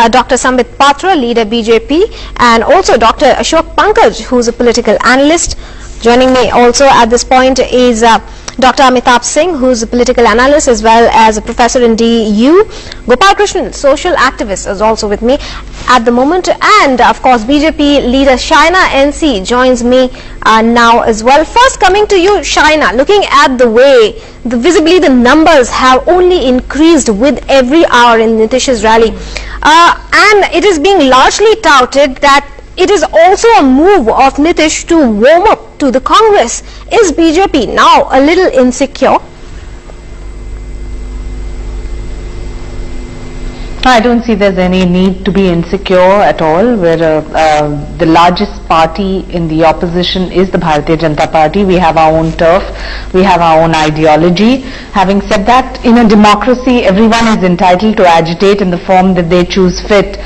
Dr. Sambit Patra, leader BJP, and also Dr. Ashok Pankaj, who's a political analyst. Joining me also at this point is Dr. Amitabh Singh, who's a political analyst as well as a professor in DU. Gopal Krishnan, social activist, is also with me at the moment, and of course BJP leader Shaina NC joins me now as well. First, coming to you, Shaina, looking at the way visibly the numbers have only increased with every hour in Nitish's rally, and it is being largely touted that it is also a move of Nitish to warm up to the Congress. Is BJP now a little insecure? I don't see there's any need to be insecure at all. We're the largest party in the opposition is the Bharatiya Janata Party. We have our own turf. We have our own ideology. Having said that, in a democracy, everyone is entitled to agitate in the form that they choose fit.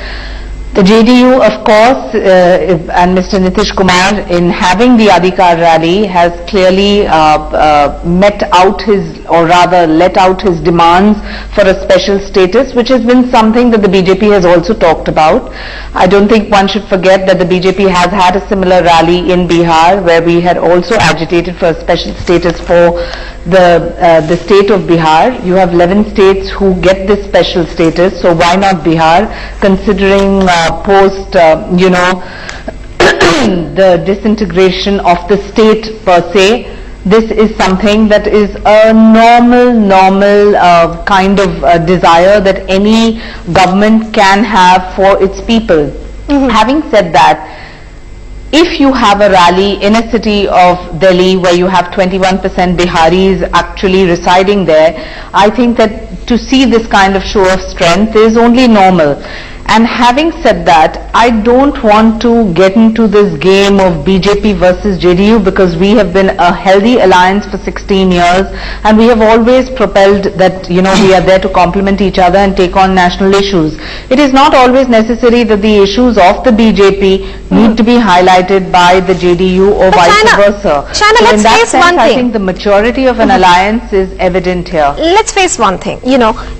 The JDU, of course, and Mr. Nitish Kumar, in having the Adhikar rally, has clearly met out his, or rather let out his demands for a special status, which has been something that the BJP has also talked about. I don't think one should forget that the BJP has had a similar rally in Bihar, where we had also agitated for a special status for the state of Bihar. You have 11 states who get this special status, so why not Bihar, considering post, the disintegration of the state per se. This is something that is a normal kind of desire that any government can have for its people. Having said that, if you have a rally in a city of Delhi where you have 21% Biharis actually residing there, I think that to see this kind of show of strength is only normal. And having said that, I don't want to get into this game of BJP versus JDU, because we have been a healthy alliance for 16 years and we have always propelled that, we are there to complement each other and take on national issues. It is not always necessary that the issues of the BJP need to be highlighted by the JDU or vice versa. Shaina, so let's in that face sense, one thing. I think the maturity of an alliance is evident here. Let's face one thing,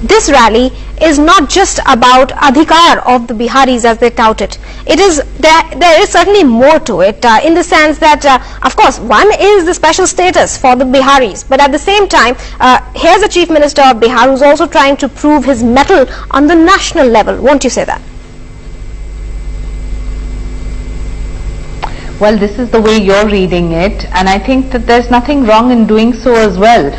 this rally is not just about Adhikar of the Biharis as they tout it. It is there is certainly more to it, in the sense that of course one is the special status for the Biharis, but at the same time here's the Chief Minister of Bihar who's also trying to prove his mettle on the national level. Won't you say that? Well, this is the way you're reading it, and I think that there's nothing wrong in doing so as well.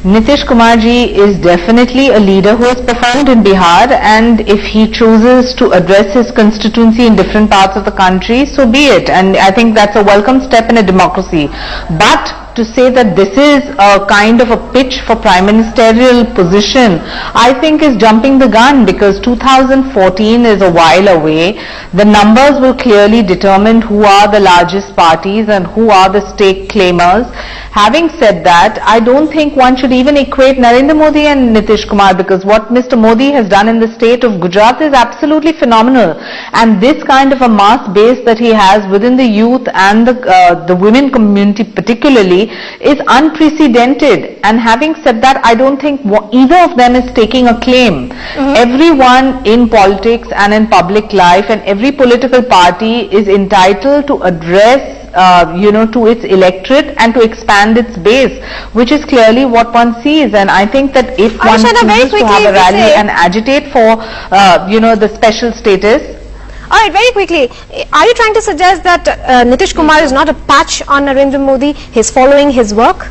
Nitish Kumar ji is definitely a leader who has performed in Bihar, and if he chooses to address his constituency in different parts of the country, so be it. And I think that's a welcome step in a democracy. But to say that this is a kind of a pitch for prime ministerial position, I think is jumping the gun, because 2014 is a while away. The numbers will clearly determine who are the largest parties and who are the stake claimers. Having said that, I don't think one should even equate Narendra Modi and Nitish Kumar, because what Mr. Modi has done in the state of Gujarat is absolutely phenomenal. And this kind of a mass base that he has within the youth and the women community particularly is unprecedented. And having said that, I don't think either of them is taking a claim. Everyone in politics and in public life and every political party is entitled to address to its electorate and to expand its base, which is clearly what one sees. And I think that if one chooses to have a rally and agitate for the special status. All right, very quickly, are you trying to suggest that Nitish Kumar is not a patch on Narendra Modi? He's following his work?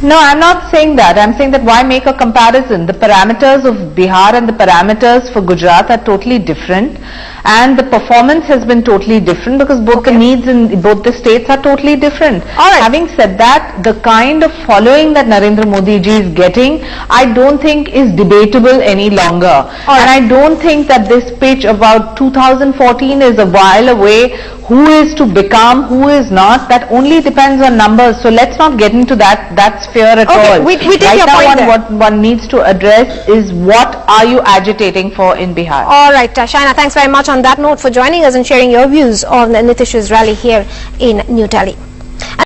No, I'm not saying that. I'm saying that why make a comparison? The parameters of Bihar and the parameters for Gujarat are totally different, and the performance has been totally different, because both the needs in both the states are totally different. Having said that, the kind of following that Narendra Modi ji is getting, I don't think is debatable any longer. And I don't think that this pitch about 2014 is a while away. Who is to become, who is not, that only depends on numbers. So let's not get into that sphere at all. We take right your now point there. What one needs to address is what are you agitating for in Bihar. All right, Shaina, thanks very much on that note for joining us and sharing your views on Nitish's rally here in New Delhi.